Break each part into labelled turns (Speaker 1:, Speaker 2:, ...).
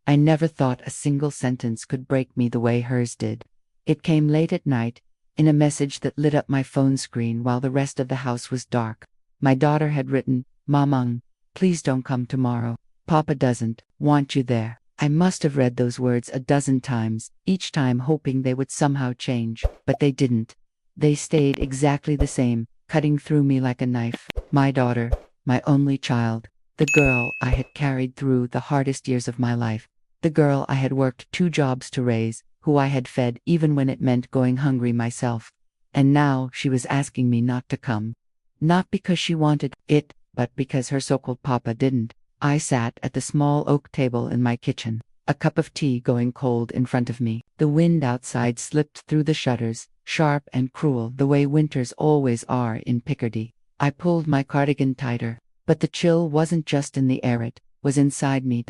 Speaker 1: I never thought a single sentence could break me the way hers did. It came late at night, in a message that lit up my phone screen while the rest of the house was dark. My daughter had written, "Mamang, please don't come tomorrow. Papa doesn't want you there." I must have read those words a dozen times, each time hoping they would somehow change, but they didn't. They stayed exactly the same, cutting through me like a knife. My daughter, my only child, the girl I had carried through the hardest years of my life, the girl I had worked 2 jobs to raise, who I had fed even when it meant going hungry myself. And now she was asking me not to come. Not because she wanted it, but because her so-called papa didn't. I sat at the small oak table in my kitchen, a cup of tea going cold in front of me. The wind outside slipped through the shutters, sharp and cruel the way winters always are in Picardy. I pulled my cardigan tighter, but the chill wasn't just in the air, it was inside me.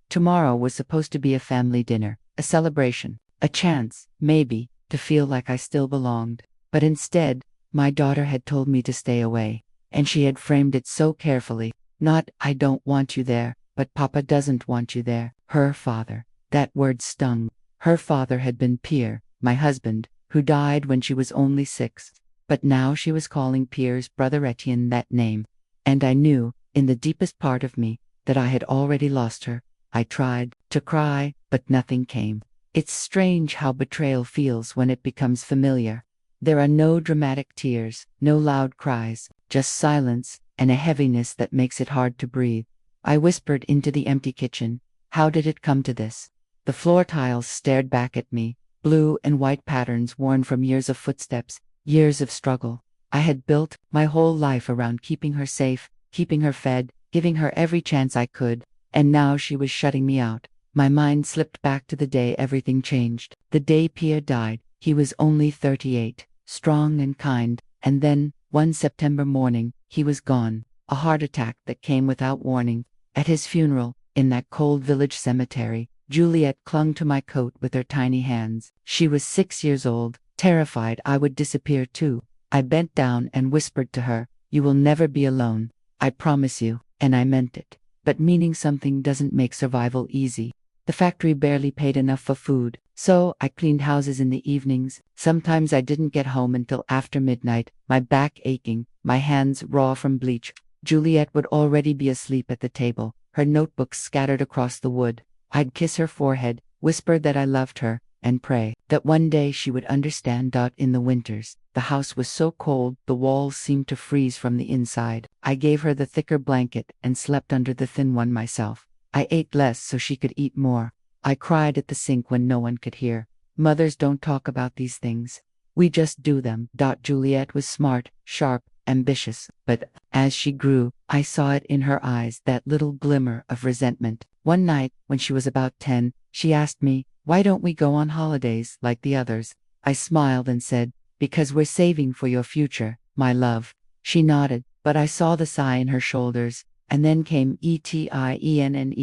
Speaker 1: Tomorrow was supposed to be a family dinner, a celebration, a chance, maybe, to feel like I still belonged. But instead, my daughter had told me to stay away, and she had framed it so carefully. Not, "I don't want you there," but "Papa doesn't want you there." Her father. That word stung. Her father had been Pierre, my husband, who died when she was only 6. But now she was calling Pierre's brother Etienne that name. And I knew, in the deepest part of me, that I had already lost her. I tried to cry, but nothing came. It's strange how betrayal feels when it becomes familiar. There are no dramatic tears, no loud cries, just silence, and a heaviness that makes it hard to breathe. I whispered into the empty kitchen, "How did it come to this?" The floor tiles stared back at me, blue and white patterns worn from years of footsteps, years of struggle. I had built my whole life around keeping her safe, keeping her fed, giving her every chance I could, and now she was shutting me out. My mind slipped back to the day everything changed. The day Pierre died. He was only 38, strong and kind, and then, one September morning, he was gone. A heart attack that came without warning. At his funeral, in that cold village cemetery, Juliette clung to my coat with her tiny hands. She was 6 years old, terrified I would disappear too. I bent down and whispered to her, "You will never be alone. I promise you," and I meant it. But meaning something doesn't make survival easy. The factory barely paid enough for food, so I cleaned houses in the evenings. Sometimes I didn't get home until after midnight, my back aching, my hands raw from bleach. Juliette would already be asleep at the table, her notebooks scattered across the wood. I'd kiss her forehead, whisper that I loved her, and pray that one day she would understand. In the winters, the house was so cold the walls seemed to freeze from the inside. I gave her the thicker blanket and slept under the thin one myself. I ate less so she could eat more. I cried at the sink when no one could hear. Mothers don't talk about these things. We just do them. Juliette was smart, sharp, ambitious, but as she grew, I saw it in her eyes, that little glimmer of resentment. One night, when she was about 10, she asked me, "Why don't we go on holidays like the others?" I smiled and said, "Because we're saving for your future, my love." She nodded, but I saw the sigh in her shoulders. And then came Etienne.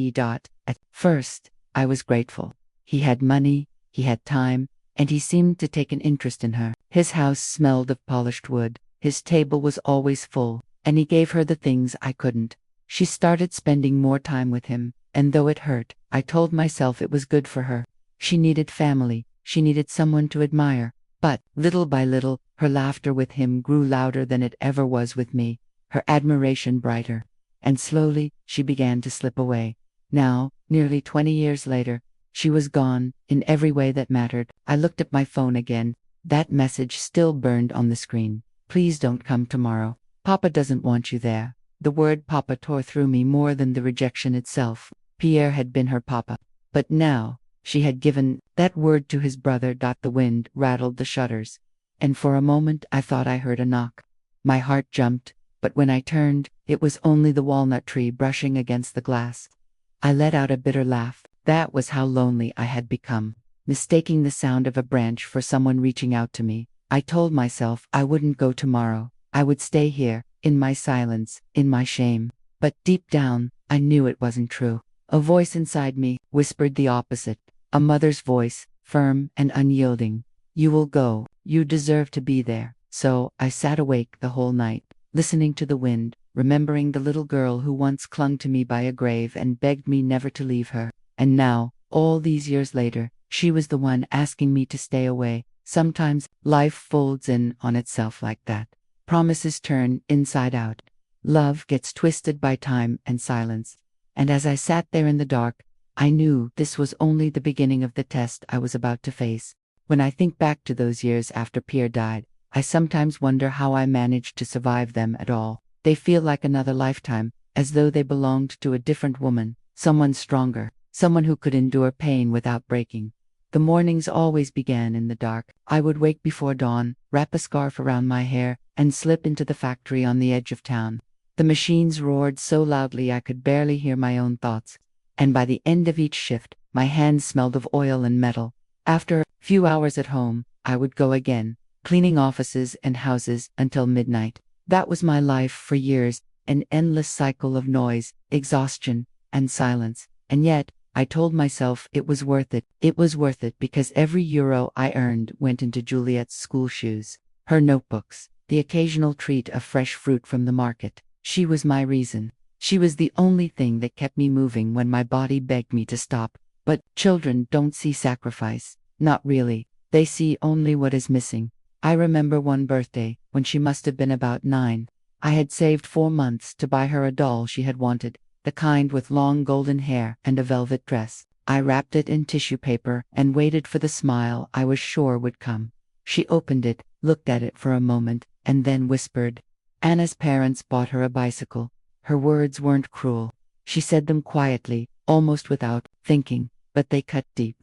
Speaker 1: At first, I was grateful. He had money, he had time, and he seemed to take an interest in her. His house smelled of polished wood, his table was always full, and he gave her the things I couldn't. She started spending more time with him, and though it hurt, I told myself it was good for her. She needed family, she needed someone to admire. But, little by little, her laughter with him grew louder than it ever was with me, her admiration brighter. And slowly, she began to slip away. Now, nearly 20 years later, she was gone, in every way that mattered. I looked at my phone again. That message still burned on the screen. "Please don't come tomorrow. Papa doesn't want you there." The word papa tore through me more than the rejection itself. Pierre had been her papa. But now, she had given that word to his brother. The wind rattled the shutters. And for a moment I thought I heard a knock. My heart jumped. But when I turned, it was only the walnut tree brushing against the glass. I let out a bitter laugh. That was how lonely I had become, mistaking the sound of a branch for someone reaching out to me. I told myself I wouldn't go tomorrow. I would stay here, in my silence, in my shame. But deep down, I knew it wasn't true. A voice inside me whispered the opposite. A mother's voice, firm and unyielding. "You will go. You deserve to be there." So I sat awake the whole night, listening to the wind, remembering the little girl who once clung to me by a grave and begged me never to leave her. And now, All these years later, she was the one asking me to stay away. Sometimes, life folds in on itself like that. Promises turn inside out. Love gets twisted by time and silence. And as I sat there in the dark, I knew this was only the beginning of the test I was about to face. When I think back to those years after Pierre died, I sometimes wonder how I managed to survive them at all. They feel like another lifetime, as though they belonged to a different woman, someone stronger, someone who could endure pain without breaking. The mornings always began in the dark. I would wake before dawn, wrap a scarf around my hair, and slip into the factory on the edge of town. The machines roared so loudly I could barely hear my own thoughts. And by the end of each shift, my hands smelled of oil and metal. After a few hours at home, I would go again, cleaning offices and houses until midnight. That was my life for years, an endless cycle of noise, exhaustion, and silence. And yet, I told myself it was worth it. It was worth it because every euro I earned went into Juliet's school shoes, her notebooks, the occasional treat of fresh fruit from the market. She was my reason. She was the only thing that kept me moving when my body begged me to stop. But children don't see sacrifice. Not really. They see only what is missing. I remember one birthday, when she must have been about 9. I had saved 4 months to buy her a doll she had wanted, the kind with long golden hair and a velvet dress. I wrapped it in tissue paper and waited for the smile I was sure would come. She opened it, looked at it for a moment, and then whispered, "Anna's parents bought her a bicycle." Her words weren't cruel. She said them quietly, almost without thinking, but they cut deep.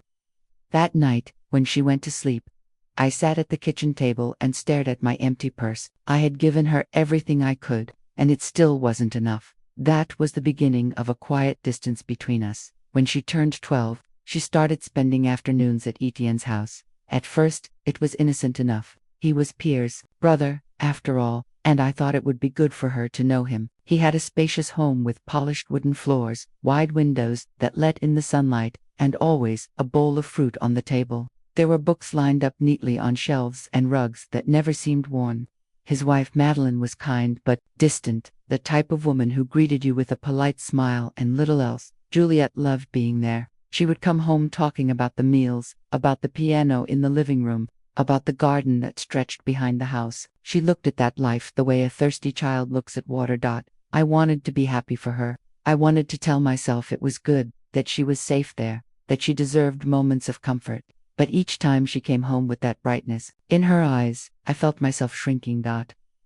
Speaker 1: That night, when she went to sleep, I sat at the kitchen table and stared at my empty purse. I had given her everything I could, and it still wasn't enough. That was the beginning of a quiet distance between us. When she turned 12, she started spending afternoons at Etienne's house. At first, it was innocent enough. He was Pierre's brother, after all, and I thought it would be good for her to know him. He had a spacious home with polished wooden floors, wide windows that let in the sunlight, and always a bowl of fruit on the table. There were books lined up neatly on shelves and rugs that never seemed worn. His wife Madeleine was kind but distant, the type of woman who greeted you with a polite smile and little else. Juliet loved being there. She would come home talking about the meals, about the piano in the living room, about the garden that stretched behind the house. She looked at that life the way a thirsty child looks at water. I wanted to be happy for her. I wanted to tell myself it was good, that she was safe there, that she deserved moments of comfort. But each time she came home with that brightness in her eyes, I felt myself shrinking.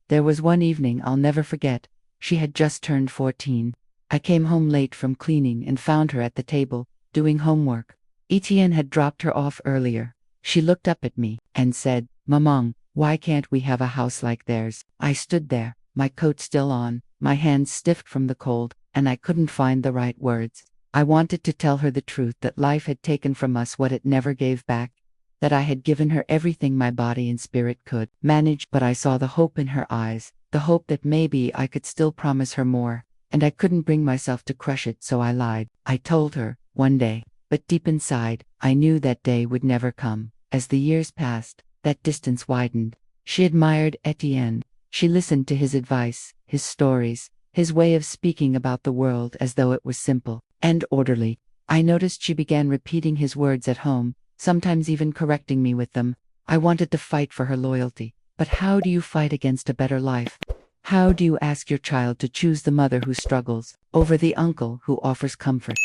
Speaker 1: There was one evening I'll never forget. She had just turned 14. I came home late from cleaning and found her at the table, doing homework. Etienne had dropped her off earlier. She looked up at me and said, "Maman, why can't we have a house like theirs?" I stood there, my coat still on, my hands stiff from the cold, and I couldn't find the right words. I wanted to tell her the truth, that life had taken from us what it never gave back, that I had given her everything my body and spirit could manage, but I saw the hope in her eyes, the hope that maybe I could still promise her more, and I couldn't bring myself to crush it, so I lied. I told her, one day, but deep inside, I knew that day would never come. As the years passed, that distance widened. She admired Etienne. She listened to his advice, his stories, his way of speaking about the world as though it was simple and orderly. I noticed she began repeating his words at home, sometimes even correcting me with them. I wanted to fight for her loyalty. But how do you fight against a better life? How do you ask your child to choose the mother who struggles over the uncle who offers comfort?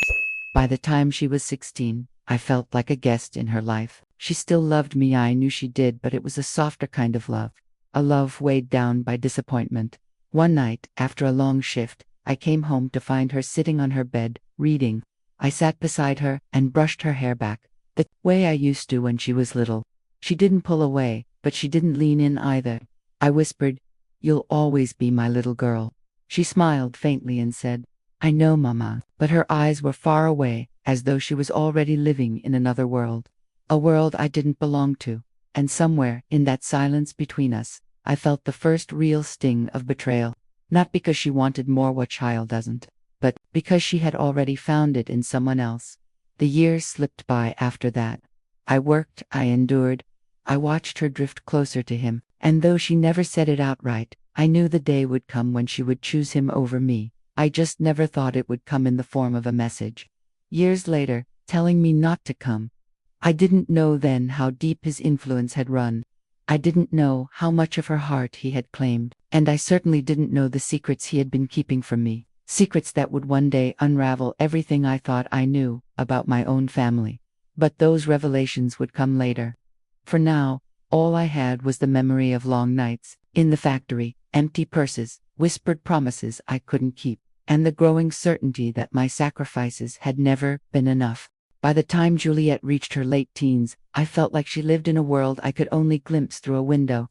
Speaker 1: By the time she was 16, I felt like a guest in her life. She still loved me, I knew she did, but it was a softer kind of love. A love weighed down by disappointment. One night, after a long shift, I came home to find her sitting on her bed, reading. I sat beside her and brushed her hair back, the way I used to when she was little. She didn't pull away, but she didn't lean in either. I whispered, "You'll always be my little girl." She smiled faintly and said, "I know, Mama," but her eyes were far away, as though she was already living in another world. A world I didn't belong to. And somewhere, in that silence between us, I felt the first real sting of betrayal. Not because she wanted more, what child doesn't, but because she had already found it in someone else. The years slipped by after that. I worked, I endured. I watched her drift closer to him, and though she never said it outright, I knew the day would come when she would choose him over me. I just never thought it would come in the form of a message. Years later, telling me not to come. I didn't know then how deep his influence had run. I didn't know how much of her heart he had claimed, and I certainly didn't know the secrets he had been keeping from me, secrets that would one day unravel everything I thought I knew about my own family. But those revelations would come later. For now, all I had was the memory of long nights in the factory, empty purses, whispered promises I couldn't keep, and the growing certainty that my sacrifices had never been enough. By the time Juliet reached her late teens, I felt like she lived in a world I could only glimpse through a window.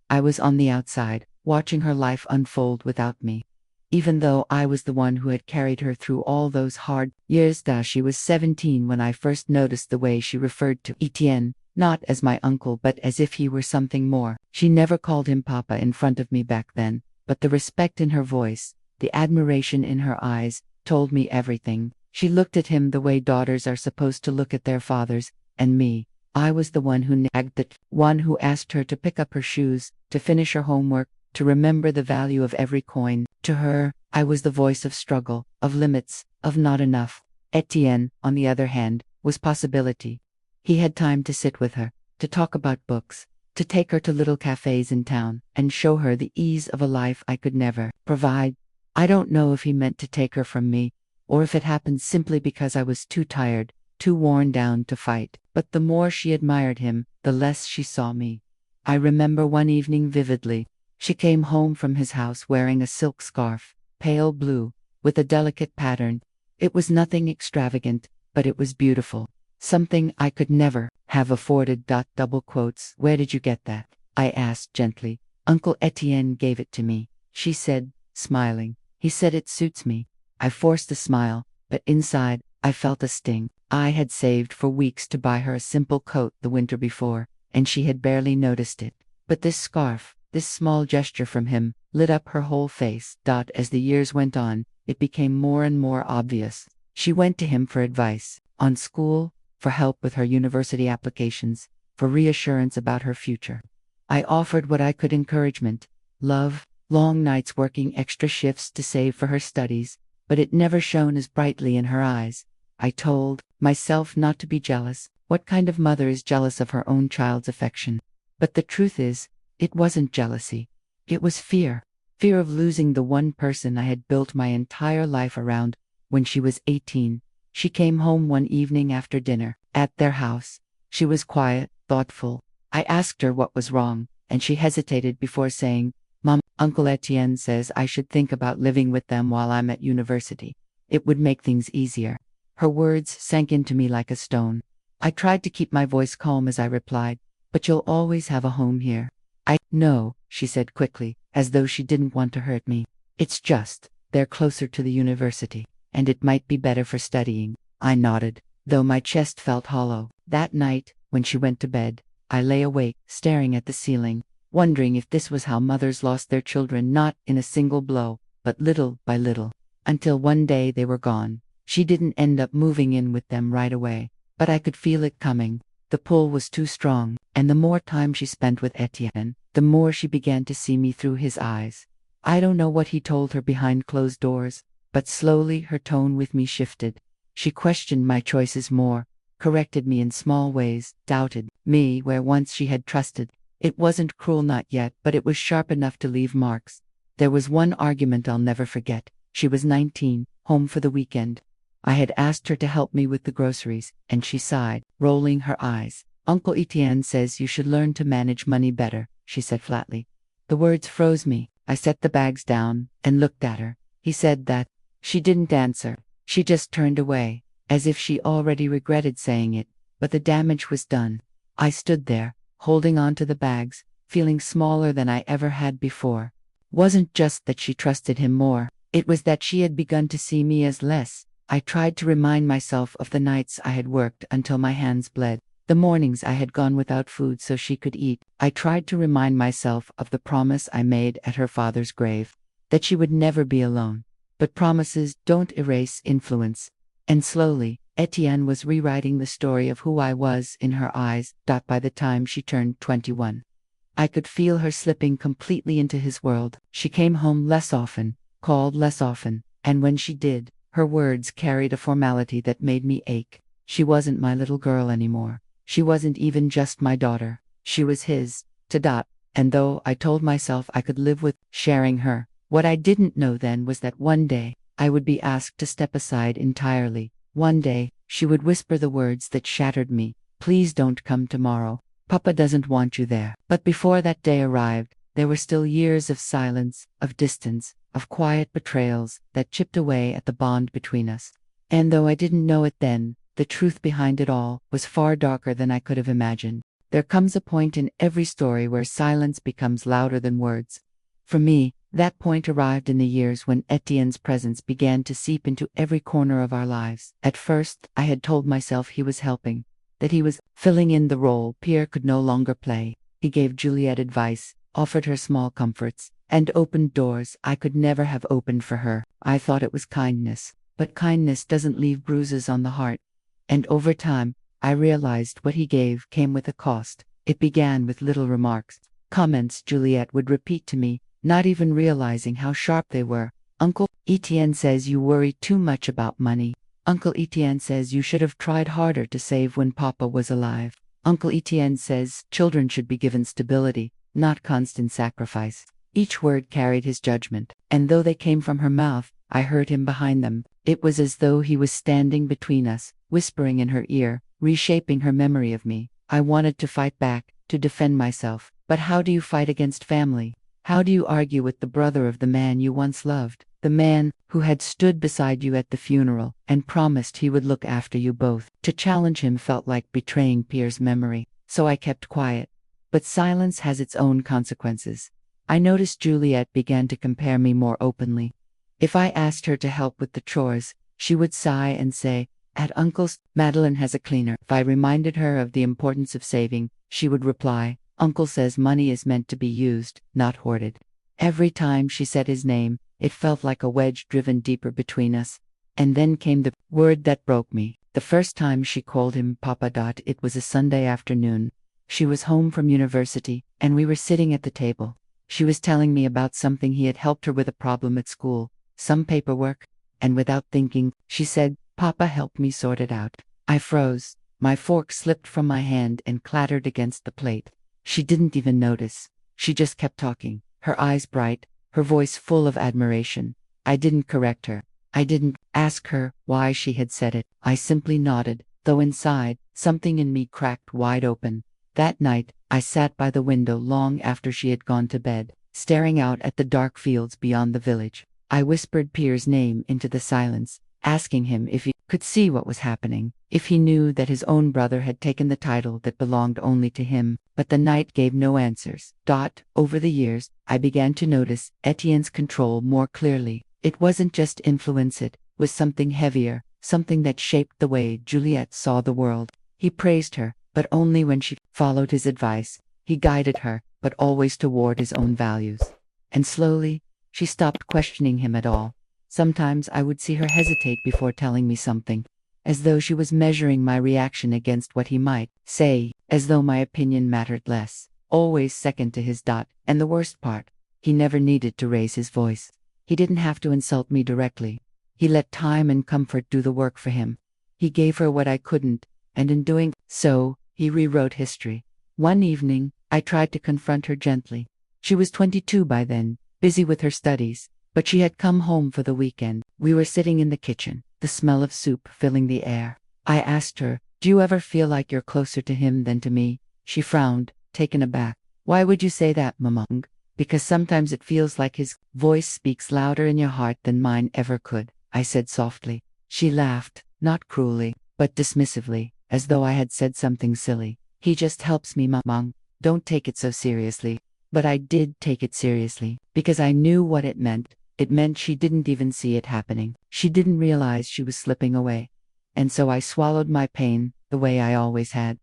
Speaker 1: I was on the outside, watching her life unfold without me. Even though I was the one who had carried her through all those hard years. She was 17 when I first noticed the way she referred to Etienne, not as my uncle but as if he were something more. She never called him Papa in front of me back then, but the respect in her voice, the admiration in her eyes, told me everything. She looked at him the way daughters are supposed to look at their fathers, and me. I was the one who nagged, the one who asked her to pick up her shoes, to finish her homework, to remember the value of every coin. To her, I was the voice of struggle, of limits, of not enough. Etienne, on the other hand, was possibility. He had time to sit with her, to talk about books, to take her to little cafes in town, and show her the ease of a life I could never provide. I don't know if he meant to take her from me, or if it happened simply because I was too tired, too worn down to fight. But the more she admired him, the less she saw me. I remember one evening vividly. She came home from his house wearing a silk scarf, pale blue, with a delicate pattern. It was nothing extravagant, but it was beautiful. Something I could never have afforded. Double quotes. Where did you get that? I asked gently. Uncle Etienne gave it to me, she said, smiling. He said it suits me. I forced a smile, but inside, I felt a sting. I had saved for weeks to buy her a simple coat the winter before, and she had barely noticed it. But this scarf, this small gesture from him, lit up her whole face. As the years went on, it became more and more obvious. She went to him for advice, on school, for help with her university applications, for reassurance about her future. I offered what I could: encouragement, love, long nights working extra shifts to save for her studies, but it never shone as brightly in her eyes. I told myself not to be jealous. What kind of mother is jealous of her own child's affection? But the truth is, it wasn't jealousy. It was fear. Fear of losing the one person I had built my entire life around. When she was 18, she came home one evening after dinner, at their house. She was quiet, thoughtful. I asked her what was wrong, and she hesitated before saying, Mom, Uncle Etienne says I should think about living with them while I'm at university. It would make things easier. Her words sank into me like a stone. I tried to keep my voice calm as I replied, but you'll always have a home here. I know, she said quickly, as though she didn't want to hurt me. It's just, they're closer to the university, and it might be better for studying. I nodded, though my chest felt hollow. That night, when she went to bed, I lay awake, staring at the ceiling, wondering if this was how mothers lost their children, not in a single blow, but little by little, until one day they were gone. She didn't end up moving in with them right away, but I could feel it coming. The pull was too strong, and the more time she spent with Etienne, the more she began to see me through his eyes. I don't know what he told her behind closed doors, but slowly her tone with me shifted. She questioned my choices more, corrected me in small ways, doubted me where once she had trusted. It wasn't cruel, not yet, but it was sharp enough to leave marks. There was one argument I'll never forget. She was 19, home for the weekend. I had asked her to help me with the groceries, and she sighed, rolling her eyes. Uncle Etienne says you should learn to manage money better, she said flatly. The words froze me. I set the bags down and looked at her. He said that. She didn't answer. She just turned away, as if she already regretted saying it, but the damage was done. I stood there, holding on to the bags, feeling smaller than I ever had before. Wasn't just that she trusted him more, it was that she had begun to see me as less. I tried to remind myself of the nights I had worked until my hands bled, the mornings I had gone without food so she could eat. I tried to remind myself of the promise I made at her father's grave, that she would never be alone. But promises don't erase influence. And slowly, Etienne was rewriting the story of who I was in her eyes. By the time she turned 21, I could feel her slipping completely into his world. She came home less often, called less often, and when she did, her words carried a formality that made me ache. She wasn't my little girl anymore. She wasn't even just my daughter. She was his, to dot. And though I told myself I could live with sharing her, what I didn't know then was that one day, I would be asked to step aside entirely. One day, she would whisper the words that shattered me. Please don't come tomorrow. Papa doesn't want you there. But before that day arrived, there were still years of silence, of distance, of quiet betrayals that chipped away at the bond between us. And though I didn't know it then, the truth behind it all was far darker than I could have imagined. There comes a point in every story where silence becomes louder than words. For me, that point arrived in the years when Etienne's presence began to seep into every corner of our lives. At first, I had told myself he was helping, that he was filling in the role Pierre could no longer play. He gave Juliette advice, offered her small comforts, and opened doors I could never have opened for her. I thought it was kindness, but kindness doesn't leave bruises on the heart. And over time, I realized what he gave came with a cost. It began with little remarks, comments Juliette would repeat to me, not even realizing how sharp they were. Uncle Etienne says you worry too much about money. Uncle Etienne says you should have tried harder to save when Papa was alive. Uncle Etienne says children should be given stability, not constant sacrifice. Each word carried his judgment, and though they came from her mouth, I heard him behind them. It was as though he was standing between us, whispering in her ear, reshaping her memory of me. I wanted to fight back, to defend myself. But how do you fight against family? How do you argue with the brother of the man you once loved? The man who had stood beside you at the funeral and promised he would look after you both. To challenge him felt like betraying Pierre's memory, so I kept quiet. But silence has its own consequences. I noticed Juliette began to compare me more openly. If I asked her to help with the chores, she would sigh and say, "At Uncle's, Madeline has a cleaner." If I reminded her of the importance of saving, she would reply, "Uncle says money is meant to be used, not hoarded." Every time she said his name, it felt like a wedge driven deeper between us. And then came the word that broke me. The first time she called him Papa. It was a Sunday afternoon. She was home from university, and we were sitting at the table. She was telling me about something he had helped her with a problem at school, some paperwork, and without thinking, she said, "Papa helped me sort it out." I froze. My fork slipped from my hand and clattered against the plate. She didn't even notice. She just kept talking, her eyes bright, her voice full of admiration. I didn't correct her. I didn't ask her why she had said it. I simply nodded, though inside, something in me cracked wide open. That night, I sat by the window long after she had gone to bed, staring out at the dark fields beyond the village. I whispered Pierre's name into the silence, asking him if he could see what was happening, if he knew that his own brother had taken the title that belonged only to him. But the night gave no answers. Over the years, I began to notice Etienne's control more clearly. It wasn't just influence, it was something heavier, something that shaped the way Juliette saw the world. He praised her, but only when she followed his advice. He guided her, but always toward his own values. And slowly, she stopped questioning him at all. Sometimes I would see her hesitate before telling me something, as though she was measuring my reaction against what he might say, as though my opinion mattered less. Always second to his. And the worst part, he never needed to raise his voice. He didn't have to insult me directly. He let time and comfort do the work for him. He gave her what I couldn't, and in doing so, he rewrote history. One evening, I tried to confront her gently. She was 22 by then, busy with her studies, but she had come home for the weekend. We were sitting in the kitchen, the smell of soup filling the air. I asked her, "Do you ever feel like you're closer to him than to me?" She frowned, taken aback. "Why would you say that, Mamang?" "Because sometimes it feels like his voice speaks louder in your heart than mine ever could," I said softly. She laughed, not cruelly, but dismissively, as though I had said something silly. "He just helps me, Mamang. Don't take it so seriously." But I did take it seriously, because I knew what it meant. It meant she didn't even see it happening. She didn't realize she was slipping away. And so I swallowed my pain, the way I always had.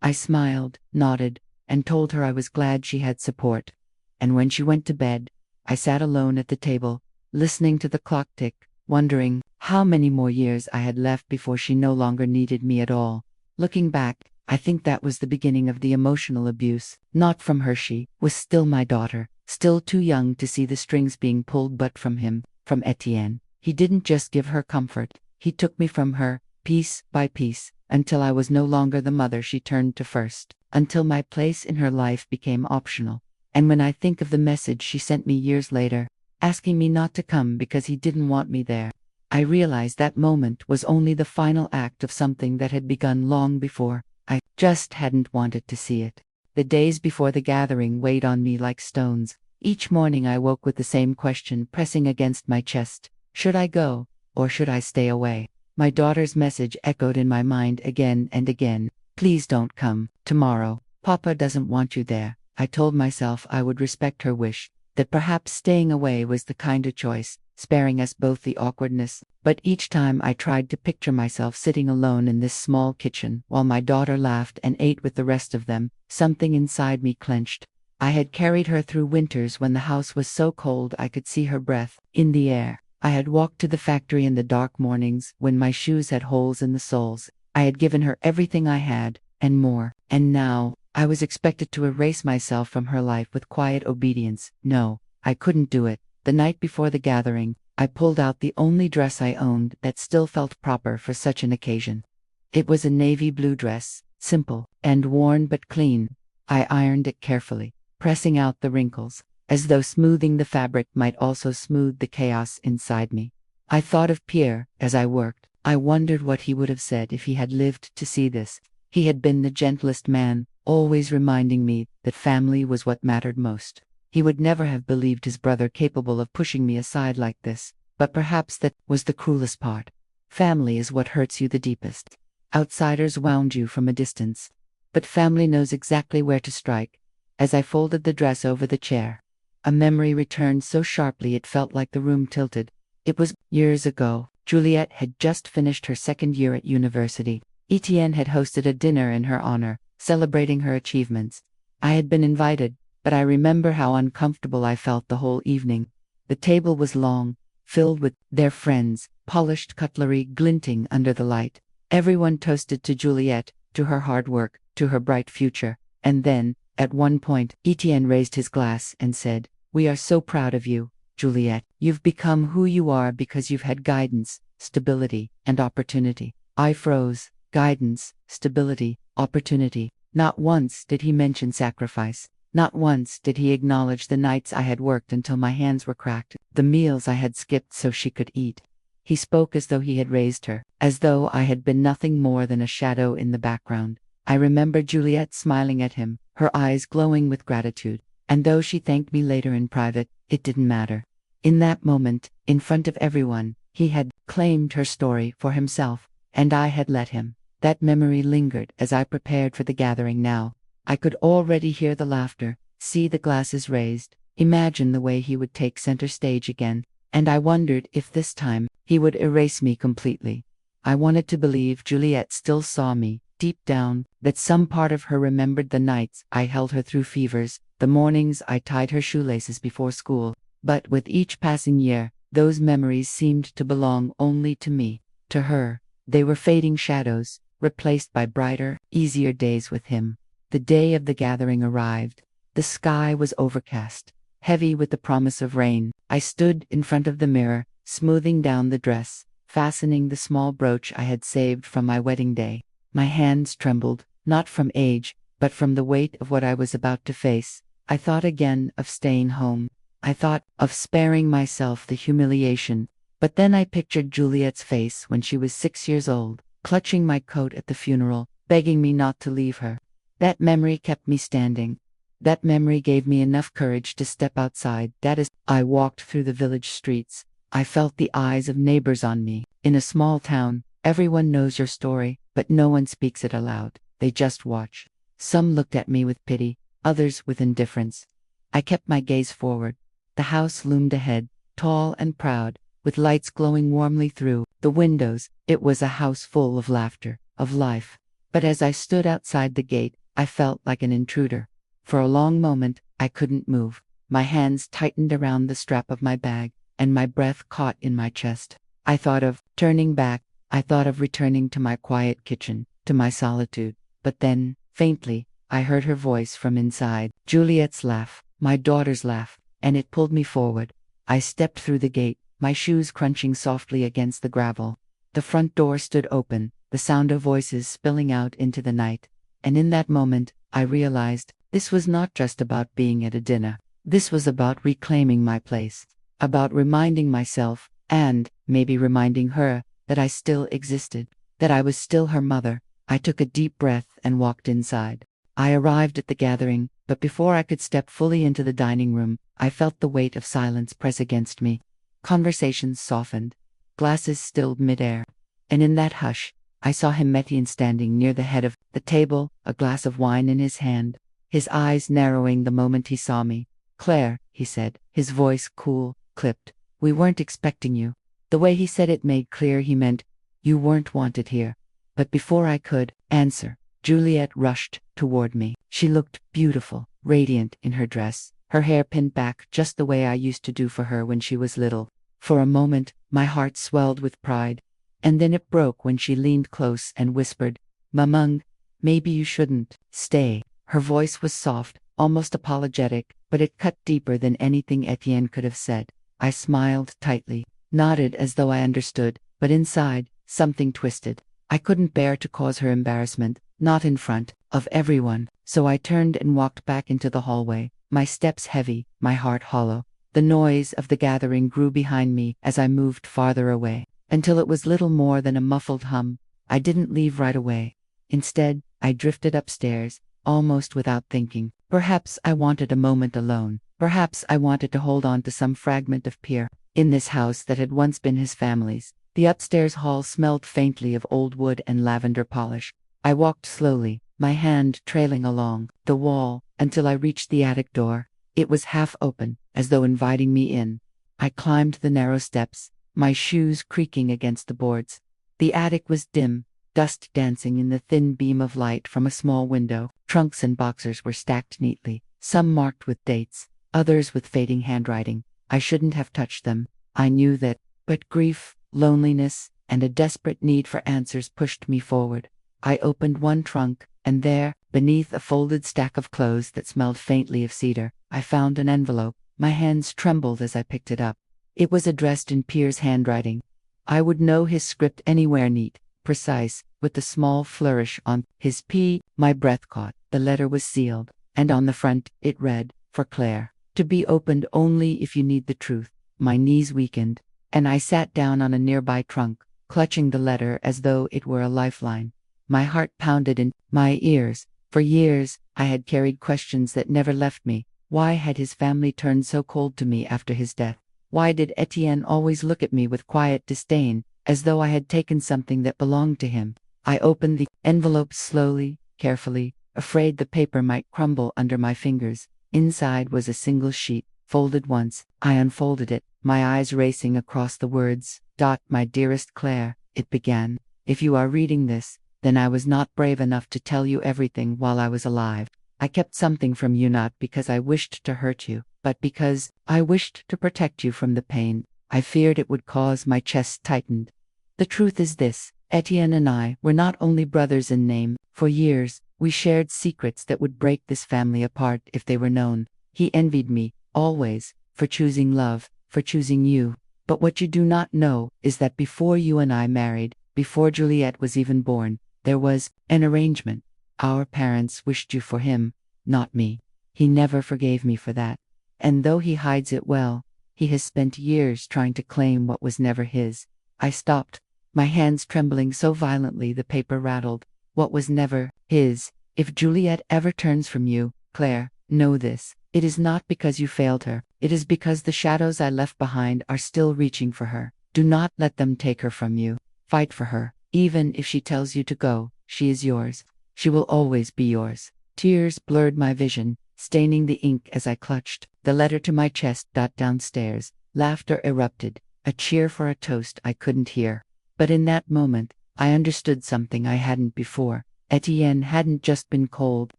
Speaker 1: I smiled, nodded, and told her I was glad she had support. And when she went to bed, I sat alone at the table, listening to the clock tick, wondering how many more years I had left before she no longer needed me at all. Looking back, I think that was the beginning of the emotional abuse. Not from her. She was still my daughter, still too young to see the strings being pulled, but from him, from Etienne. He didn't just give her comfort. He took me from her, piece by piece, until I was no longer the mother she turned to first, until my place in her life became optional. And when I think of the message she sent me years later, asking me not to come because he didn't want me there, I realize that moment was only the final act of something that had begun long before. I just hadn't wanted to see it. The days before the gathering weighed on me like stones. Each morning I woke with the same question pressing against my chest. Should I go, or should I stay away? My daughter's message echoed in my mind again and again. Please don't come tomorrow. Papa doesn't want you there. I told myself I would respect her wish, that perhaps staying away was the kinder choice, sparing us both the awkwardness. But each time I tried to picture myself sitting alone in this small kitchen while my daughter laughed and ate with the rest of them, something inside me clenched. I had carried her through winters when the house was so cold I could see her breath in the air. I had walked to the factory in the dark mornings when my shoes had holes in the soles. I had given her everything I had, and more. And now, I was expected to erase myself from her life with quiet obedience. No, I couldn't do it. The night before the gathering, I pulled out the only dress I owned that still felt proper for such an occasion. It was a navy blue dress, simple and worn but clean. I ironed it carefully, pressing out the wrinkles, as though smoothing the fabric might also smooth the chaos inside me. I thought of Pierre as I worked. I wondered what he would have said if he had lived to see this. He had been the gentlest man, always reminding me that family was what mattered most. He would never have believed his brother capable of pushing me aside like this, but perhaps that was the cruelest part. Family is what hurts you the deepest. Outsiders wound you from a distance, but family knows exactly where to strike. As I folded the dress over the chair, a memory returned so sharply it felt like the room tilted. It was years ago. Juliette had just finished her second year at university. Etienne had hosted a dinner in her honor, celebrating her achievements. I had been invited, but I remember how uncomfortable I felt the whole evening. The table was long, filled with their friends, polished cutlery glinting under the light. Everyone toasted to Juliette, to her hard work, to her bright future. And then, at one point, Etienne raised his glass and said, "We are so proud of you, Juliette. You've become who you are because you've had guidance, stability, and opportunity." I froze. Guidance, stability, opportunity. Not once did he mention sacrifice. Not once did he acknowledge the nights I had worked until my hands were cracked, the meals I had skipped so she could eat. He spoke as though he had raised her, as though I had been nothing more than a shadow in the background. I remember Juliette smiling at him, her eyes glowing with gratitude, and though she thanked me later in private, it didn't matter. In that moment, in front of everyone, he had claimed her story for himself, and I had let him. That memory lingered as I prepared for the gathering now. I could already hear the laughter, see the glasses raised, imagine the way he would take center stage again, and I wondered if this time he would erase me completely. I wanted to believe Juliette still saw me, deep down, that some part of her remembered the nights I held her through fevers, the mornings I tied her shoelaces before school. But with each passing year, those memories seemed to belong only to me. To her, they were fading shadows, replaced by brighter, easier days with him. The day of the gathering arrived. The sky was overcast, heavy with the promise of rain. I stood in front of the mirror, smoothing down the dress, fastening the small brooch I had saved from my wedding day. My hands trembled, not from age, but from the weight of what I was about to face. I thought again of staying home. I thought of sparing myself the humiliation. But then I pictured Juliette's face when she was 6 years old, clutching my coat at the funeral, begging me not to leave her. That memory kept me standing. That memory gave me enough courage to step outside. That is, I walked through the village streets. I felt the eyes of neighbors on me. In a small town, everyone knows your story, but no one speaks it aloud. They just watch. Some looked at me with pity, others with indifference. I kept my gaze forward. The house loomed ahead, tall and proud, with lights glowing warmly through the windows. It was a house full of laughter, of life. But as I stood outside the gate, I felt like an intruder. For a long moment, I couldn't move. My hands tightened around the strap of my bag, and my breath caught in my chest. I thought of turning back. I thought of returning to my quiet kitchen, to my solitude. But then, faintly, I heard her voice from inside. Juliette's laugh, my daughter's laugh, and it pulled me forward. I stepped through the gate, my shoes crunching softly against the gravel. The front door stood open, the sound of voices spilling out into the night. And in that moment, I realized this was not just about being at a dinner. This was about reclaiming my place, about reminding myself, and maybe reminding her, that I still existed, that I was still her mother. I took a deep breath and walked inside. I arrived at the gathering, but before I could step fully into the dining room, I felt the weight of silence press against me. Conversations softened, glasses stilled midair, and in that hush, I saw him Etienne standing near the head of the table, a glass of wine in his hand, his eyes narrowing the moment he saw me. "Claire," he said, his voice cool, clipped, "we weren't expecting you." The way he said it made clear he meant, "You weren't wanted here." But before I could answer, Juliet rushed toward me. She looked beautiful, radiant in her dress, her hair pinned back just the way I used to do for her when she was little. For a moment, my heart swelled with pride, and then it broke when she leaned close and whispered, "Mamang, maybe you shouldn't stay." Her voice was soft, almost apologetic, but it cut deeper than anything Etienne could have said. I smiled tightly, nodded as though I understood, but inside, something twisted. I couldn't bear to cause her embarrassment, not in front of everyone, so I turned and walked back into the hallway, my steps heavy, my heart hollow. The noise of the gathering grew behind me as I moved farther away, until it was little more than a muffled hum. I didn't leave right away. Instead, I drifted upstairs, almost without thinking. Perhaps I wanted a moment alone. Perhaps I wanted to hold on to some fragment of Pierre in this house that had once been his family's. The upstairs hall smelled faintly of old wood and lavender polish. I walked slowly, my hand trailing along the wall, until I reached the attic door. It was half open, as though inviting me in. I climbed the narrow steps, my shoes creaking against the boards. The attic was dim, dust dancing in the thin beam of light from a small window. Trunks and boxers were stacked neatly, some marked with dates, others with fading handwriting. I shouldn't have touched them. I knew that, but grief, loneliness, and a desperate need for answers pushed me forward. I opened one trunk, and there, beneath a folded stack of clothes that smelled faintly of cedar, I found an envelope. My hands trembled as I picked it up. It was addressed in Pierre's handwriting. I would know his script anywhere, neat, precise, with the small flourish on his P. My breath caught. The letter was sealed, and on the front, it read, "For Claire. To be opened only if you need the truth." My knees weakened, and I sat down on a nearby trunk, clutching the letter as though it were a lifeline. My heart pounded in my ears. For years, I had carried questions that never left me. Why had his family turned so cold to me after his death? Why did Etienne always look at me with quiet disdain, as though I had taken something that belonged to him? I opened the envelope slowly, carefully, afraid the paper might crumble under my fingers. Inside was a single sheet, folded once. I unfolded it, my eyes racing across the words. "My dearest Claire," it began, "if you are reading this, then I was not brave enough to tell you everything while I was alive. I kept something from you not because I wished to hurt you, but because I wished to protect you from the pain I feared it would cause." My chest tightened. "The truth is this, Etienne and I were not only brothers in name. For years, we shared secrets that would break this family apart if they were known. He envied me, always, for choosing love, for choosing you. But what you do not know is that before you and I married, before Juliet was even born, there was an arrangement. Our parents wished you for him, not me. He never forgave me for that. And though he hides it well, he has spent years trying to claim what was never his." I stopped, my hands trembling so violently the paper rattled. "What was never his. If Juliet ever turns from you, Claire, know this. It is not because you failed her. It is because the shadows I left behind are still reaching for her. Do not let them take her from you. Fight for her. Even if she tells you to go, she is yours. She will always be yours." Tears blurred my vision, staining the ink as I clutched the letter to my chest. Downstairs, laughter erupted, a cheer for a toast I couldn't hear. But in that moment, I understood something I hadn't before. Etienne hadn't just been cold.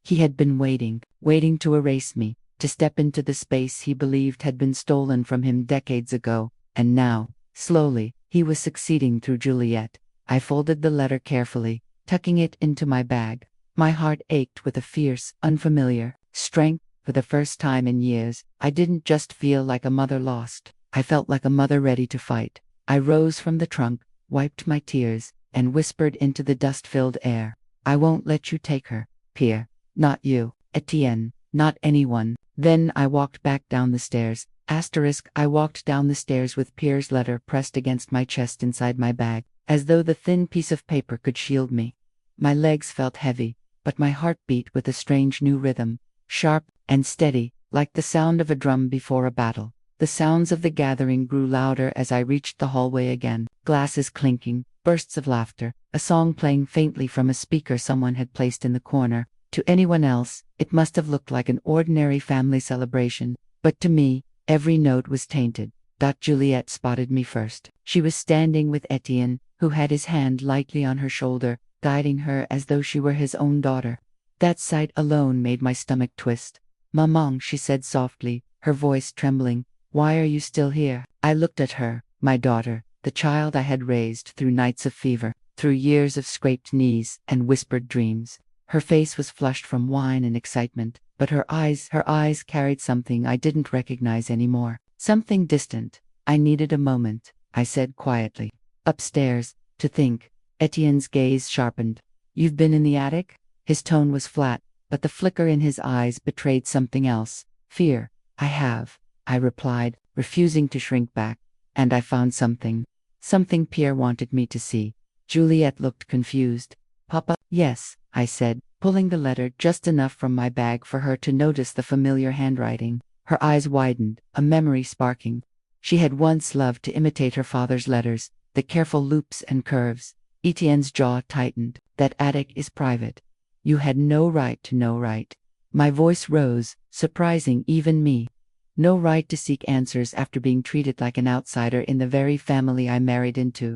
Speaker 1: He had been waiting to erase me, to step into the space he believed had been stolen from him decades ago. And now, slowly, he was succeeding through Juliet. I folded the letter carefully, tucking it into my bag. My heart ached with a fierce, unfamiliar strength. For the first time in years, I didn't just feel like a mother lost. I felt like a mother ready to fight. I rose from the trunk, wiped my tears, and whispered into the dust-filled air. I won't let you take her, Pierre. Not you, Etienne, not anyone. Then I walked back down the stairs. I walked down the stairs with Pierre's letter pressed against my chest inside my bag, as though the thin piece of paper could shield me. My legs felt heavy, but my heart beat with a strange new rhythm, sharp and steady, like the sound of a drum before a battle. The sounds of the gathering grew louder as I reached the hallway again, glasses clinking, bursts of laughter, a song playing faintly from a speaker someone had placed in the corner. To anyone else, it must have looked like an ordinary family celebration, but to me, every note was tainted. Juliette spotted me first. She was standing with Etienne, who had his hand lightly on her shoulder, guiding her as though she were his own daughter. That sight alone made my stomach twist. "Maman," she said softly, her voice trembling, "why are you still here?" I looked at her, my daughter, the child I had raised through nights of fever, through years of scraped knees and whispered dreams. Her face was flushed from wine and excitement, but her eyes carried something I didn't recognize anymore, something distant. "I needed a moment," I said quietly. "Upstairs, to think." Etienne's gaze sharpened. "You've been in the attic?" His tone was flat, but the flicker in his eyes betrayed something else. "Fear." "I have," I replied, refusing to shrink back. "And I found something. Something Pierre wanted me to see." Juliette looked confused. "Papa?" "Yes," I said, pulling the letter just enough from my bag for her to notice the familiar handwriting. Her eyes widened, a memory sparking. She had once loved to imitate her father's letters, the careful loops and curves. Etienne's jaw tightened. "That attic is private. You had no right to know, right?" My voice rose, surprising even me. No right to seek answers after being treated like an outsider in the very family I married into.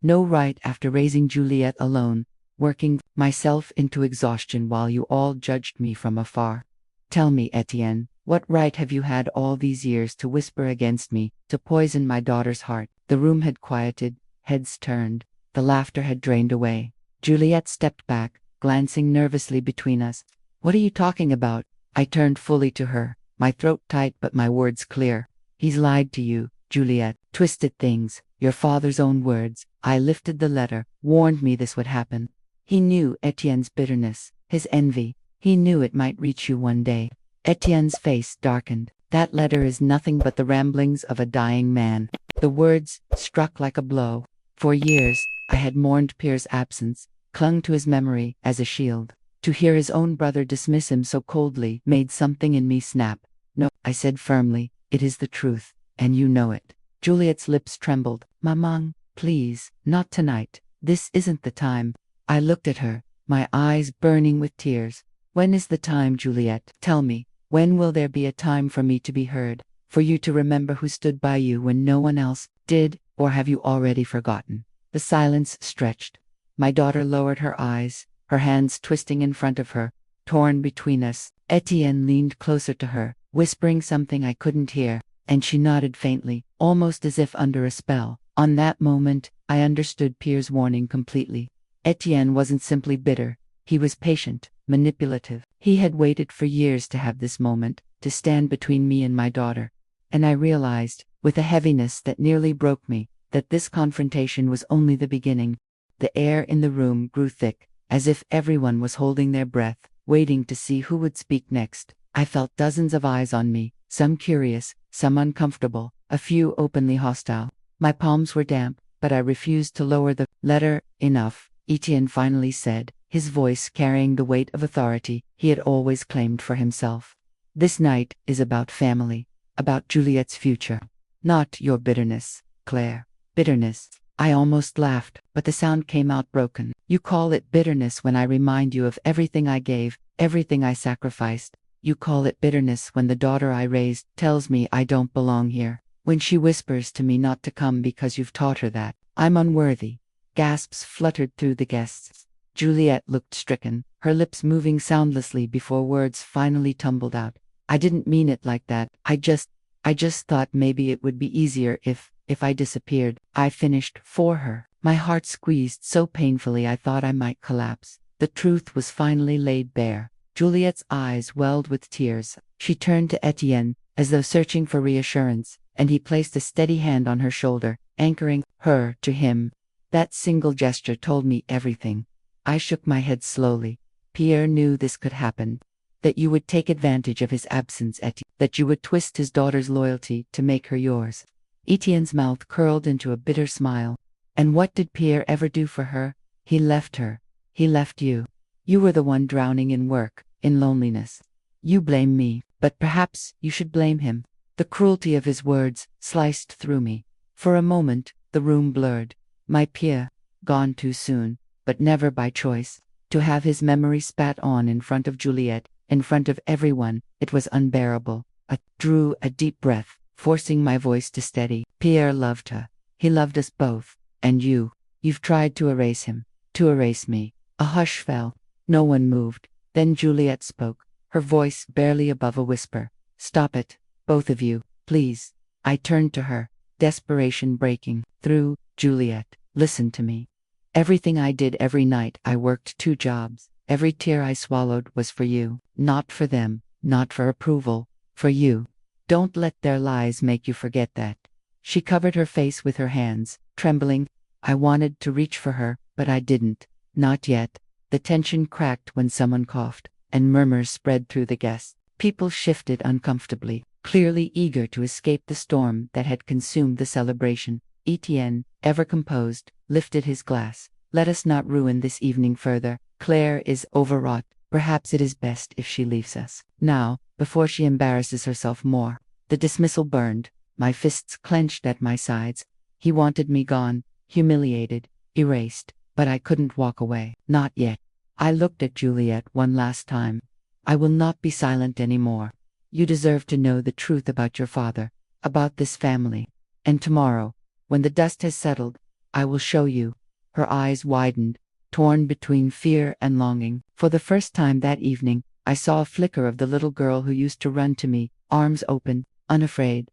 Speaker 1: No right after raising Juliette alone, working myself into exhaustion while you all judged me from afar. "Tell me, Etienne, what right have you had all these years to whisper against me, to poison my daughter's heart?" The room had quieted, heads turned, the laughter had drained away. Juliette stepped back, glancing nervously between us. "What are you talking about?" I turned fully to her, my throat tight but my words clear. "He's lied to you, Juliette, twisted things, your father's own words." I lifted the letter, warned me this would happen. He knew Etienne's bitterness, his envy. He knew it might reach you one day. Etienne's face darkened. "That letter is nothing but the ramblings of a dying man." The words struck like a blow. For years, I had mourned Pierre's absence, clung to his memory as a shield. To hear his own brother dismiss him so coldly made something in me snap. "No," I said firmly, "it is the truth, and you know it." Juliette's lips trembled. "Maman, please, not tonight. This isn't the time." I looked at her, my eyes burning with tears. "When is the time, Juliette? Tell me, when will there be a time for me to be heard, for you to remember who stood by you when no one else did, or have you already forgotten?" The silence stretched. My daughter lowered her eyes, her hands twisting in front of her, torn between us. Etienne leaned closer to her, whispering something I couldn't hear, and she nodded faintly, almost as if under a spell. On that moment, I understood Pierre's warning completely. Etienne wasn't simply bitter, he was patient, manipulative. He had waited for years to have this moment, to stand between me and my daughter. And I realized, with a heaviness that nearly broke me, that this confrontation was only the beginning. The air in the room grew thick, as if everyone was holding their breath, waiting to see who would speak next. I felt dozens of eyes on me, some curious, some uncomfortable, a few openly hostile. My palms were damp, but I refused to lower the letter. "Enough," Etienne finally said, his voice carrying the weight of authority he had always claimed for himself. "This night is about family, about Juliette's future. Not your bitterness, Claire." "Bitterness." I almost laughed, but the sound came out broken. "You call it bitterness when I remind you of everything I gave, everything I sacrificed. You call it bitterness when the daughter I raised tells me I don't belong here. When she whispers to me not to come because you've taught her that I'm unworthy." Gasps fluttered through the guests. Juliette looked stricken, her lips moving soundlessly before words finally tumbled out. "I didn't mean it like that. I just thought maybe it would be easier if I disappeared." I finished for her, my heart squeezed so painfully I thought I might collapse. The truth was finally laid bare. Juliette's eyes welled with tears. She turned to Etienne, as though searching for reassurance, and he placed a steady hand on her shoulder, anchoring her to him. That single gesture told me everything. I shook my head slowly. Pierre knew this could happen. That you would take advantage of his absence, that you would twist his daughter's loyalty to make her yours. Etienne's mouth curled into a bitter smile. And what did Pierre ever do for her? He left her. He left you. You were the one drowning in work, in loneliness. You blame me, but perhaps you should blame him. The cruelty of his words sliced through me. For a moment, the room blurred. My Pierre, gone too soon, but never by choice. To have his memory spat on in front of Juliette, in front of everyone, it was unbearable. I drew a deep breath, forcing my voice to steady. Pierre loved her. He loved us both. And you've tried to erase him, to erase me. A hush fell. No one moved. Then Juliette spoke, her voice barely above a whisper. Stop it, both of you, please. I turned to her, desperation breaking through. Juliette, listen to me. Everything I did, every night I worked 2 jobs. Every tear I swallowed was for you, not for them, not for approval, for you. Don't let their lies make you forget that. She covered her face with her hands, trembling. I wanted to reach for her, but I didn't. Not yet. The tension cracked when someone coughed, and murmurs spread through the guests. People shifted uncomfortably, clearly eager to escape the storm that had consumed the celebration. Etienne, ever composed, lifted his glass. Let us not ruin this evening further. Claire is overwrought. Perhaps it is best if she leaves us now, before she embarrasses herself more. The dismissal burned. My fists clenched at my sides. He wanted me gone, humiliated, erased, but I couldn't walk away. Not yet. I looked at Juliette one last time. I will not be silent anymore. You deserve to know the truth about your father, about this family. And tomorrow, when the dust has settled, I will show you. Her eyes widened, torn between fear and longing. For the first time that evening, I saw a flicker of the little girl who used to run to me, arms open, unafraid.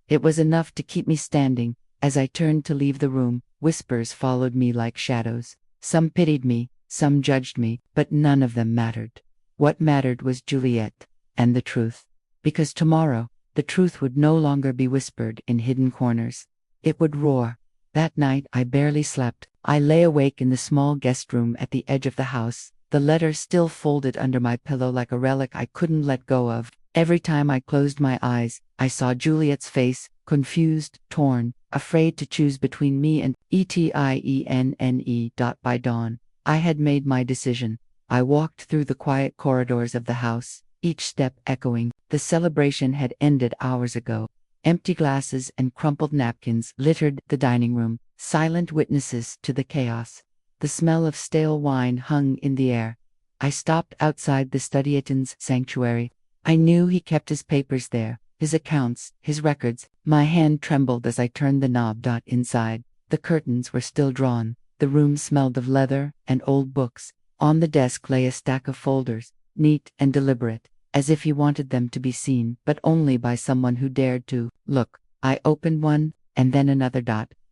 Speaker 1: It was enough to keep me standing. As I turned to leave the room, whispers followed me like shadows. Some pitied me, some judged me, but none of them mattered. What mattered was Juliette, and the truth. Because tomorrow, the truth would no longer be whispered in hidden corners. It would roar. That night I barely slept. I lay awake in the small guest room at the edge of the house, the letter still folded under my pillow like a relic I couldn't let go of. Every time I closed my eyes, I saw Juliette's face, confused, torn, afraid to choose between me and Etienne. By dawn, I had made my decision. I walked through the quiet corridors of the house, each step echoing. The celebration had ended hours ago. Empty glasses and crumpled napkins littered the dining room, silent witnesses to the chaos. The smell of stale wine hung in the air. I stopped outside the study Etienne's sanctuary. I knew he kept his papers there, his accounts, his records. My hand trembled as I turned the knob. Inside, the curtains were still drawn. The room smelled of leather and old books. On the desk lay a stack of folders, neat and deliberate, as if he wanted them to be seen, but only by someone who dared to look. I opened one, and then another.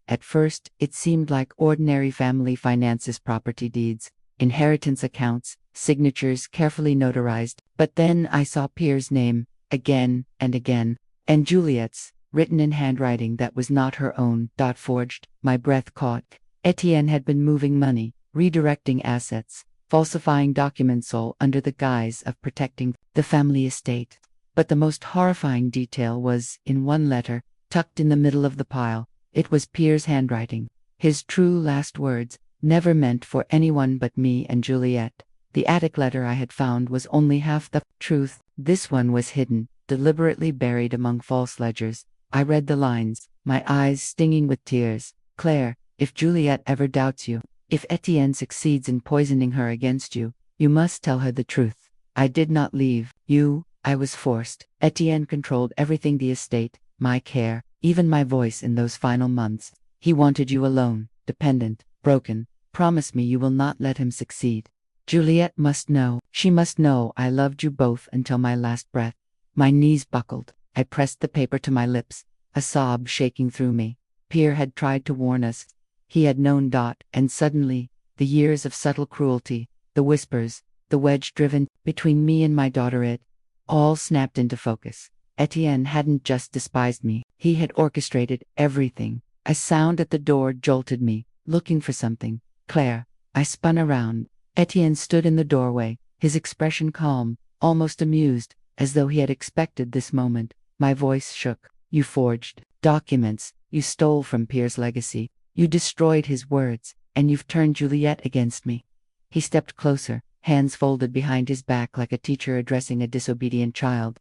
Speaker 1: At first, it seemed like ordinary family finances, property deeds, inheritance accounts, signatures carefully notarized, but then I saw Pierre's name, again and again, and Juliette's, written in handwriting that was not her own. Forged. My breath caught. Etienne had been moving money, redirecting assets, falsifying documents, all under the guise of protecting the family estate. But the most horrifying detail was in one letter, tucked in the middle of the pile. It was Pierre's handwriting, his true last words, never meant for anyone but me and Juliette. The attic letter I had found was only half the truth. This one was hidden, deliberately buried among false ledgers. I read the lines, my eyes stinging with tears. Claire, if Juliette ever doubts you, if Etienne succeeds in poisoning her against you, you must tell her the truth. I did not leave you, I was forced. Etienne controlled everything, the estate, my care, even my voice in those final months. He wanted you alone, dependent, broken. Promise me you will not let him succeed. Juliette must know. She must know I loved you both until my last breath. My knees buckled. I pressed the paper to my lips, a sob shaking through me. Pierre had tried to warn us. He had known. And suddenly, the years of subtle cruelty, the whispers, the wedge driven between me and my daughter, it all snapped into focus. Etienne hadn't just despised me, he had orchestrated everything. A sound at the door jolted me, looking for something. Claire. I spun around. Etienne stood in the doorway, his expression calm, almost amused, as though he had expected this moment. My voice shook. You forged documents. You stole from Pierre's legacy. You destroyed his words, and you've turned Juliet against me. He stepped closer, hands folded behind his back like a teacher addressing a disobedient child.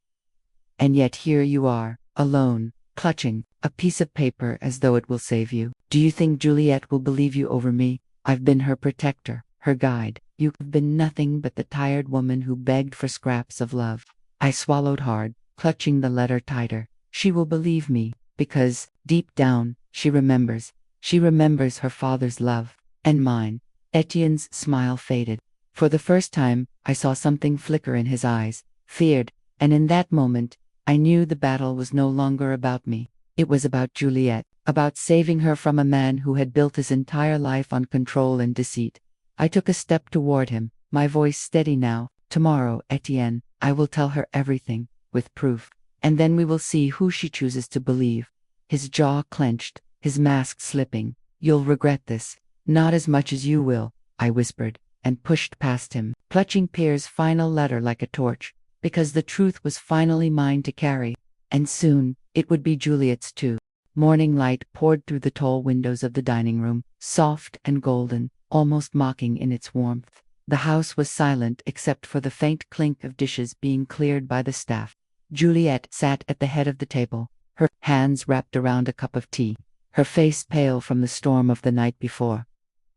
Speaker 1: And yet here you are, alone, clutching a piece of paper as though it will save you. Do you think Juliet will believe you over me? I've been her protector, her guide. You've been nothing but the tired woman who begged for scraps of love. I swallowed hard, clutching the letter tighter. She will believe me, because, deep down, she remembers. She remembers her father's love. And mine. Etienne's smile faded. For the first time, I saw something flicker in his eyes. Feared. And in that moment, I knew the battle was no longer about me. It was about Juliet, about saving her from a man who had built his entire life on control and deceit. I took a step toward him, my voice steady now. Tomorrow, Etienne, I will tell her everything, with proof. And then we will see who she chooses to believe. His jaw clenched, his mask slipping. You'll regret this. Not as much as you will, I whispered, and pushed past him, clutching Pierre's final letter like a torch, because the truth was finally mine to carry. And soon, it would be Juliet's too. Morning light poured through the tall windows of the dining room, soft and golden, almost mocking in its warmth. The house was silent except for the faint clink of dishes being cleared by the staff. Juliet sat at the head of the table, her hands wrapped around a cup of tea, her face pale from the storm of the night before.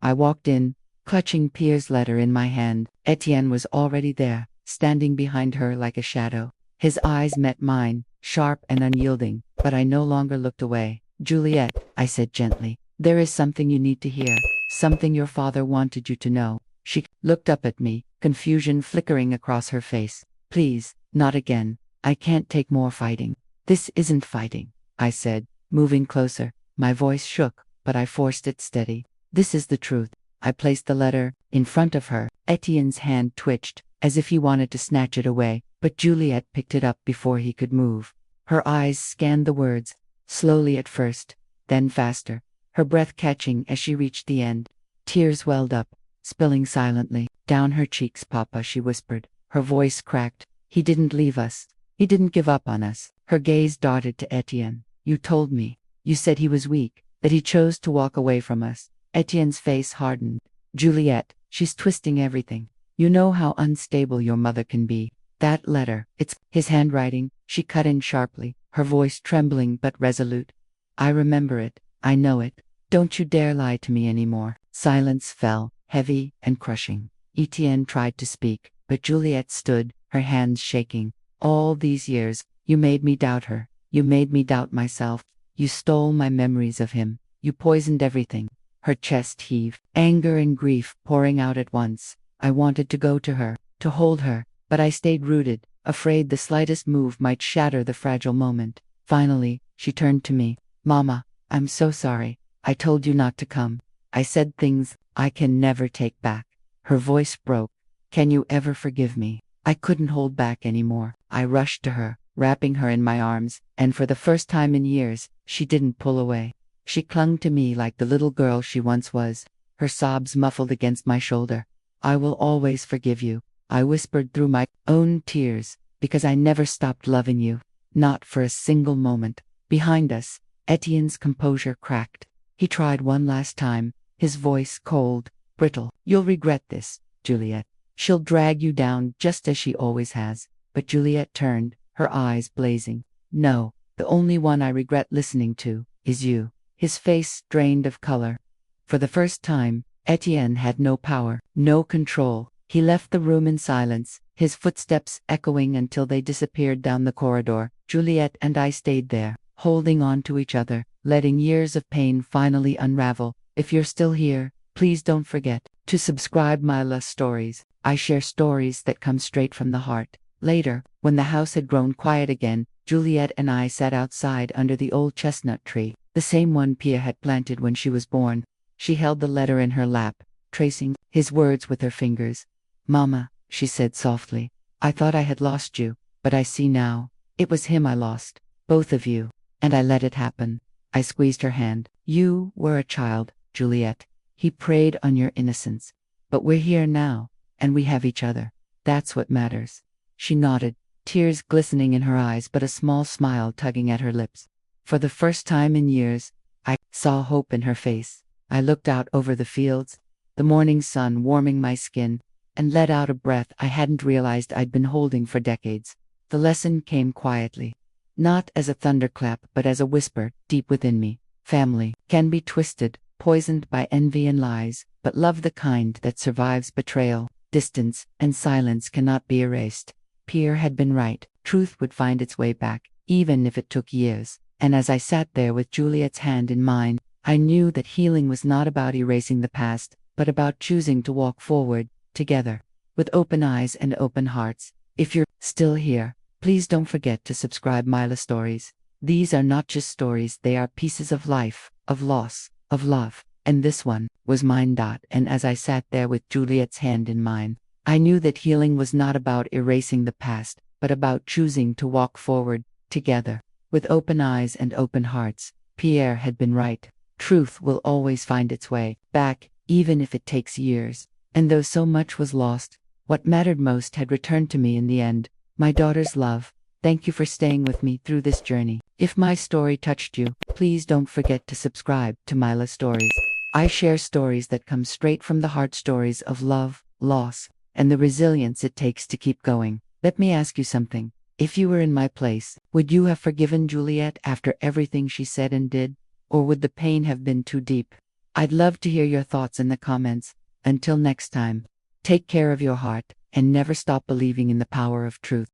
Speaker 1: I walked in, clutching Pierre's letter in my hand. Etienne was already there, standing behind her like a shadow. His eyes met mine, sharp and unyielding, but I no longer looked away. Juliet, I said gently, there is something you need to hear, something your father wanted you to know. She looked up at me, confusion flickering across her face. Please, not again. I can't take more fighting. This isn't fighting, I said, moving closer. My voice shook, but I forced it steady. This is the truth. I placed the letter in front of her. Etienne's hand twitched, as if he wanted to snatch it away, but Juliet picked it up before he could move. Her eyes scanned the words, slowly at first, then faster, her breath catching as she reached the end. Tears welled up, spilling silently down her cheeks. Papa, she whispered, her voice cracked. He didn't leave us. He didn't give up on us. Her gaze darted to Etienne. You told me. You said he was weak, that he chose to walk away from us. Etienne's face hardened. Juliet, she's twisting everything. You know how unstable your mother can be. That letter, it's his handwriting. She cut in sharply, her voice trembling but resolute. I remember it. I know it. Don't you dare lie to me anymore. Silence fell, heavy and crushing. Etienne tried to speak, but Juliet stood, her hands shaking. All these years, you made me doubt her. You made me doubt myself. You stole my memories of him. You poisoned everything. Her chest heaved, anger and grief pouring out at once. I wanted to go to her, to hold her, but I stayed rooted, afraid the slightest move might shatter the fragile moment. Finally, she turned to me. Mama, I'm so sorry. I told you not to come. I said things I can never take back. Her voice broke. Can you ever forgive me? I couldn't hold back anymore. I rushed to her, wrapping her in my arms, and for the first time in years, she didn't pull away. She clung to me like the little girl she once was, her sobs muffled against my shoulder. I will always forgive you, I whispered through my own tears, because I never stopped loving you. Not for a single moment. Behind us, Etienne's composure cracked. He tried one last time, his voice cold, brittle. You'll regret this, Juliet. She'll drag you down just as she always has. But Juliet turned, her eyes blazing. No, the only one I regret listening to is you. His face drained of color. For the first time, Etienne had no power, no control. He left the room in silence, his footsteps echoing until they disappeared down the corridor. Juliet and I stayed there, holding on to each other, letting years of pain finally unravel. If you're still here, please don't forget to subscribe Myla Stories. I share stories that come straight from the heart. Later, when the house had grown quiet again, Juliet and I sat outside under the old chestnut tree, the same one Pierre had planted when she was born. She held the letter in her lap, tracing his words with her fingers. Mama, she said softly, I thought I had lost you, but I see now. It was him I lost, both of you, and I let it happen. I squeezed her hand. You were a child, Juliet. He preyed on your innocence. But we're here now, and we have each other. That's what matters. She nodded, tears glistening in her eyes but a small smile tugging at her lips. For the first time in years, I saw hope in her face. I looked out over the fields, the morning sun warming my skin, and let out a breath I hadn't realized I'd been holding for decades. The lesson came quietly. Not as a thunderclap but as a whisper deep within me. Family can be twisted, poisoned by envy and lies, but love, the kind that survives betrayal, distance, and silence, cannot be erased. Pierre had been right. Truth would find its way back, even if it took years. And as I sat there with Juliet's hand in mine, I knew that healing was not about erasing the past, but about choosing to walk forward, together, with open eyes and open hearts. If you're still here, please don't forget to subscribe Myla Stories. These are not just stories, they are pieces of life, of loss, of love. And this one was mine. And as I sat there with Juliet's hand in mine, I knew that healing was not about erasing the past, but about choosing to walk forward, together, with open eyes and open hearts. Pierre had been right. Truth will always find its way back, even if it takes years. And though so much was lost, what mattered most had returned to me in the end. My daughter's love. Thank you for staying with me through this journey. If my story touched you, please don't forget to subscribe to Myla Stories. I share stories that come straight from the heart, stories of love, loss, and the resilience it takes to keep going. Let me ask you something. If you were in my place, would you have forgiven Juliet after everything she said and did? Or would the pain have been too deep? I'd love to hear your thoughts in the comments. Until next time, take care of your heart, and never stop believing in the power of truth.